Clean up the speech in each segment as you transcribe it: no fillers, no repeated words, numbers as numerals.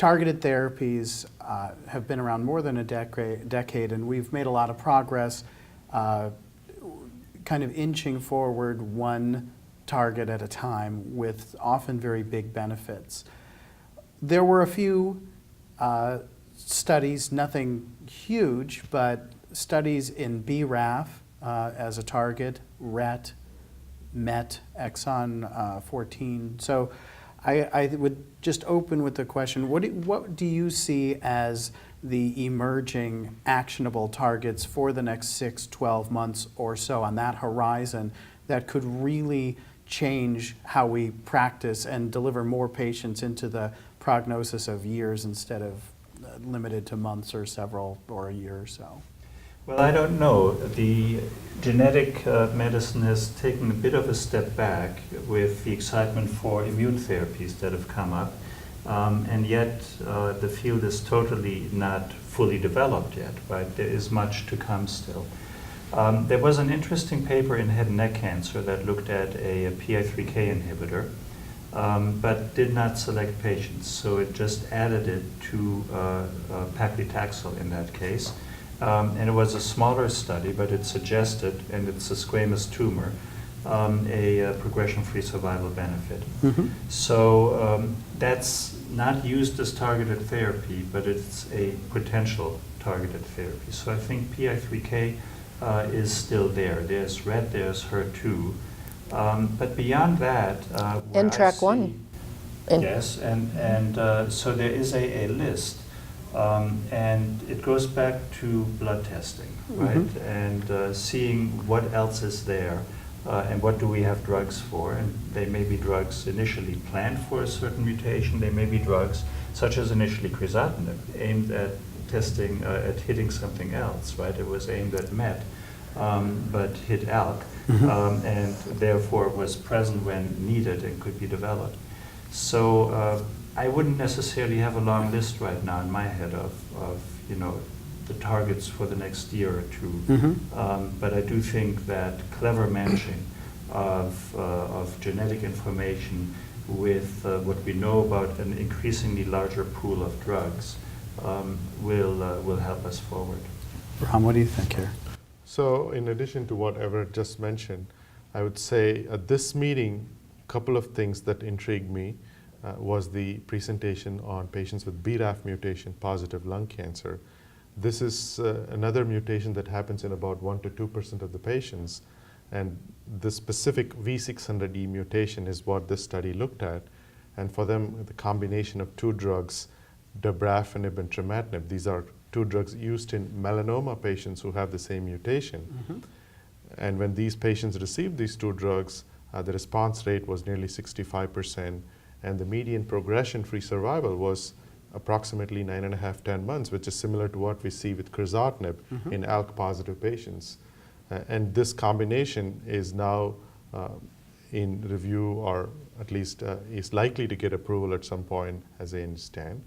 targeted therapies have been around more than a decade, and we've made a lot of progress kind of inching forward one target at a time with often very big benefits. There were a few studies, nothing huge, but studies in BRAF as a target, RET, MET, exon 14. So I would just open with the question, what do you see as the emerging actionable targets for the next 6, 12 months or so on that horizon that could really change how we practice and deliver more patients into the prognosis of years instead of limited to months or several or a year or so? Well, I don't know. The genetic medicine has taken a bit of a step back with the excitement for immune therapies that have come up, and yet the field is totally not fully developed yet, right? There is much to come still. There was an interesting paper in head and neck cancer that looked at a PI3K inhibitor, but did not select patients, so it just added it to paclitaxel in that case. And it was a smaller study, but it suggested, and it's a squamous tumor, a progression-free survival benefit. Mm-hmm. So that's not used as targeted therapy, but it's a potential targeted therapy. So I think PI3K is still there. There's RET, there's HER2. But beyond that, and track one. Yes, and so there is a list. And it goes back to blood testing, right? Mm-hmm. And seeing what else is there and what do we have drugs for. And they may be drugs initially planned for a certain mutation. They may be drugs, such as initially crizotinib, aimed at testing, at hitting something else, right? It was aimed at MET, but hit ALK, Mm-hmm. and therefore was present when needed and could be developed. So I wouldn't necessarily have a long list right now in my head of the targets for the next year or two. Mm-hmm. But I do think that clever matching of genetic information with what we know about an increasingly larger pool of drugs will help us forward. Ram, what do you think here? So in addition to what Everett just mentioned, I would say at this meeting, a couple of things that intrigued me was the presentation on patients with BRAF mutation positive lung cancer. This is another mutation that happens in about 1 to 2% of the patients, and the specific V600E mutation is what this study looked at. And for them, the combination of two drugs, dabrafenib and trametinib, these are two drugs used in melanoma patients who have the same mutation. Mm-hmm. And when these patients received these two drugs, the response rate was nearly 65%, and the median progression-free survival was approximately 9.5, 10 months, which is similar to what we see with crizotinib Mm-hmm. in ALK-positive patients. And this combination is now in review, or at least is likely to get approval at some point, as I understand,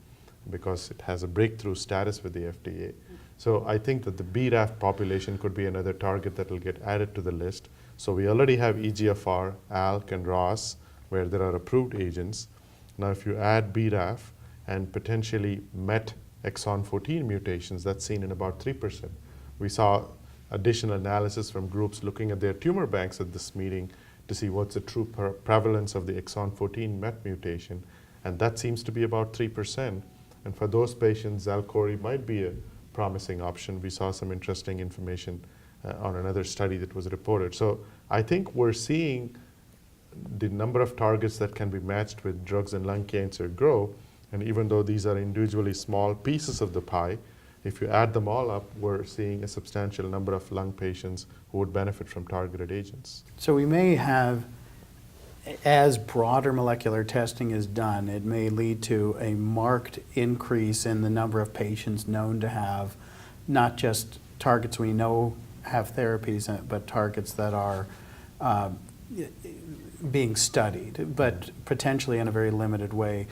because it has a breakthrough status with the FDA. So I think that the BRAF population could be another target that will get added to the list. So we already have EGFR, ALK, and ROS, where there are approved agents. Now if you add BRAF and potentially MET exon 14 mutations, that's seen in about 3%. We saw additional analysis from groups looking at their tumor banks at this meeting to see what's the true prevalence of the exon 14 MET mutation, and that seems to be about 3%. And for those patients, Xalkori might be a promising option. We saw some interesting information on another study that was reported. So I think we're seeing the number of targets that can be matched with drugs in lung cancer grow. And even though these are individually small pieces of the pie, if you add them all up, we're seeing a substantial number of lung patients who would benefit from targeted agents. So we may have, as broader molecular testing is done, it may lead to a marked increase in the number of patients known to have not just targets we know have therapies, but targets that are being studied, but potentially in a very limited way.